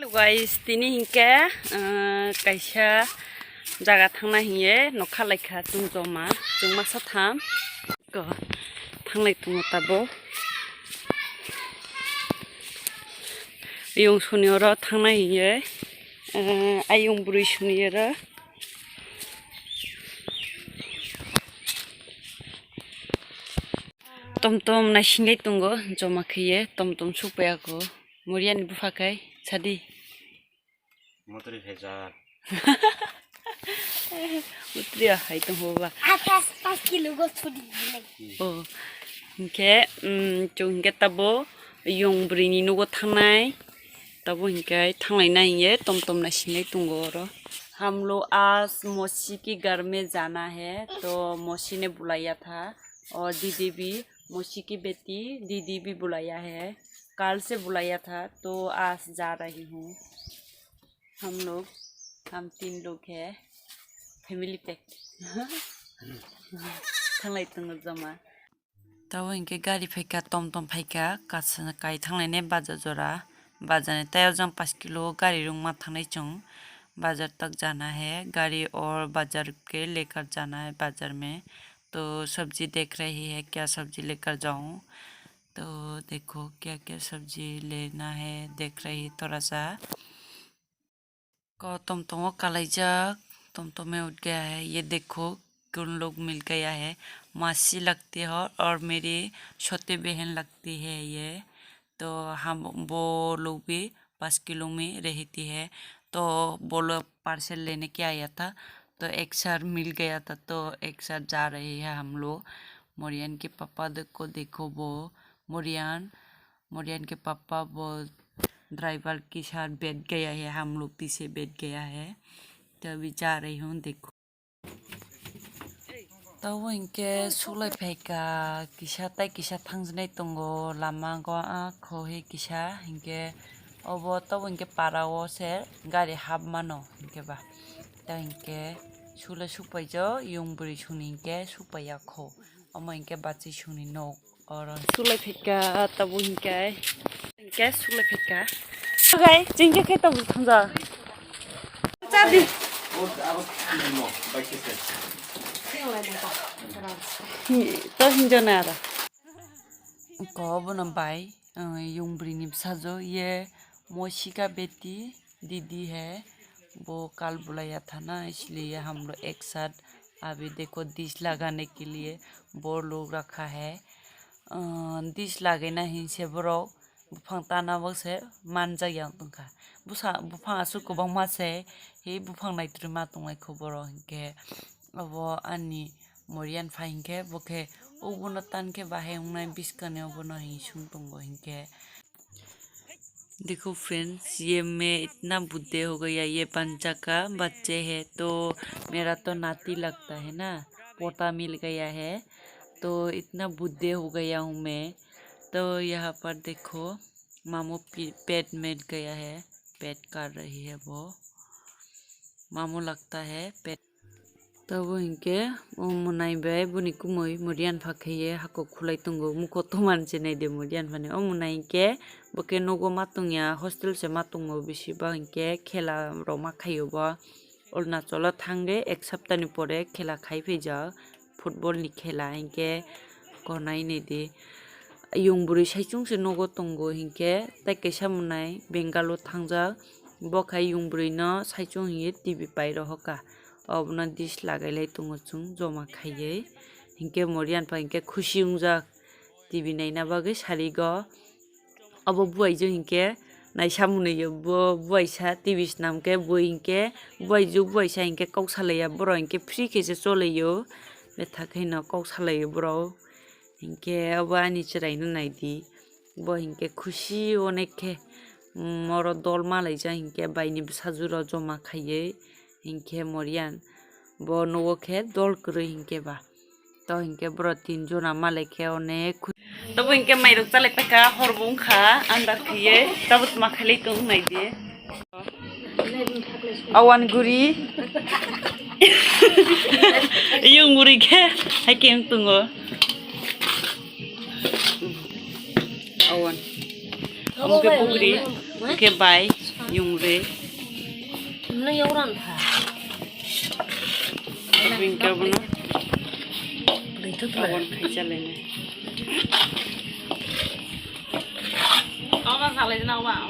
Hello guys, tini hingke kaisa jaga thangna hiye nokha laikha chung joma chung masa tham ko thanglai tungo tabo yung suniora thangna hiye ayung buri suniora tom na singai tungo joma khiye tom supaya ko murian bufakai sadi motori bheja utria hai to hoba 5 kilo go chodi o hinke chungke tabo yung brini nugo thangnai tabo hinke thanglai na hiye tom na singai tungo ro हम लोग आज मौसी की घर में जाना है तो मौसी ने बुलाया था और दीदी भी मौसी की बेटी दीदी भी बुलाया है कल से बुलाया था तो आज जा रही हूँ हम 3 लोग हैं फैमिली पैक थांलाय तंग जमा तब इनके गाड़ी फैका टम फैका कासना काई थांलाय ने बाजार जरा बाजार ने तय जम 5 किलो गाड़ी रुंग मा थांनाय चंग बाजार तक जाना है गाड़ी और बाजार के लेकर जाना है बाजार में तो सब्जी देख रही है क्या सब्जी लेकर जाऊं तो देखो क्या क्या सब्जी लेना है देख रही थोड़ा सा को तुम कलाइजा तुम में उठ गया है ये देखो कौन लोग मिल गया है मासी लगती है और मेरी छोटी बहन लगती है ये तो हम वो लोग भी 5 किलो में रहती है तो वो लोग पार्सल लेने के आया था तो एक साथ मिल गया था तो एक साथ जा रही है हम लोग मोरियन के पापा को देखो वो मोरियन के पापा वो ड्राइवर के साथ बैठ गया है हम लोग पीछे बैठ गया है तो अभी जा रही हूँ देखो तो वो इनके सुलाई फेंका किसा ताई किसा थांजनाय तंगो लामा को खोहे किसा इनके अब तो इनके पाराओ से गाड़ी हाब मानो इनके बा तो इनके सुले सुपाइजो yung buri suni इनके सुपाया खो अमा इनके बाची सुनी नो और सुले फेंका तब इनके सुले फेंका ओके जिंके के तब थांजा चाबी तो हिंजोना आरा को बन भाई yung buri nim साजो ये मौसी का बेटी दीदी है वो कल बुलाया था ना इसलिए हम लोग एक साथ अभी देखो डिश लगाने के लिए वो लोग रखा है डिश लागे ना ही से बरो बुफां ताना बसे मान जाया तुमका बुफां आसु गोबां मासे हे बुफां नाइट्रि मा तंगाय खबरो हिंके अब आनी मोरियान फाइंके बके ओबनो तानके बाहे उनाय बिस्कने ओबनो हि सुं तंगो हिंके देखो फ्रेंड्स ये मैं इतना बुद्धे हो गया ये पंचा का बच्चे है तो मेरा तो नाती लगता है ना पोता मिल गया है तो इतना बुद्धे हो गया हूँ मैं तो यहाँ पर देखो मामू पेट में गया है पेट कर रही है वो मामू लगता है पेट तो वो इनके मुनाई बाय बुनी कुमोई मुरियान फाखैये हाको खुलाई तुंगो मुखो तो मानसे नहीं दे मुरियान फाने मुनाई के बके नगो मातुंगिया हॉस्टेल से मातुंगो बिसिबा इनके खेला रमा खायो बा अरुणाचल थांगे एक सप्ताहनि परे खेला खाई फैजा फुटबल नि खेला इनके गनाय नहीं दे yung buri saicung se nogo tongo hinke tai kaisa munai bengalo thangja bokai yung buri no saicung hi tv pai rohoka obna dish lagai lai tongo chung joma khaiye hinke morian pa hinke khushi ungja tv naina bagai sarigo abo buai jo hinke nai samune yo buai sa tv namke buai hinke buai ju buai sa hinke kok salaya bro hinke free kese choleyo be thakai no kok salayo bro इनके अब आनी चराई नाइदी वो इनके खुशी होने के मोर दल मालाई जा इनके बाइनी साजुर जमा खाइए इनके मोरियान वो नो के दल करे इनके बा तो इनके ब्रो 3 जना मालाई के अनेक तब इनके माइरक चले तका हरबुं खा अंदर खाइए तब मा खाली तो नाइदी अवन गुरी yung गुरी के हाइकें तुंगो awan. Amo ke pugri, ke bay. yung re Nó yếu rắn thả. bin ka bono Lấy thức abon khai chale ne Nó vào lấy nào bảo.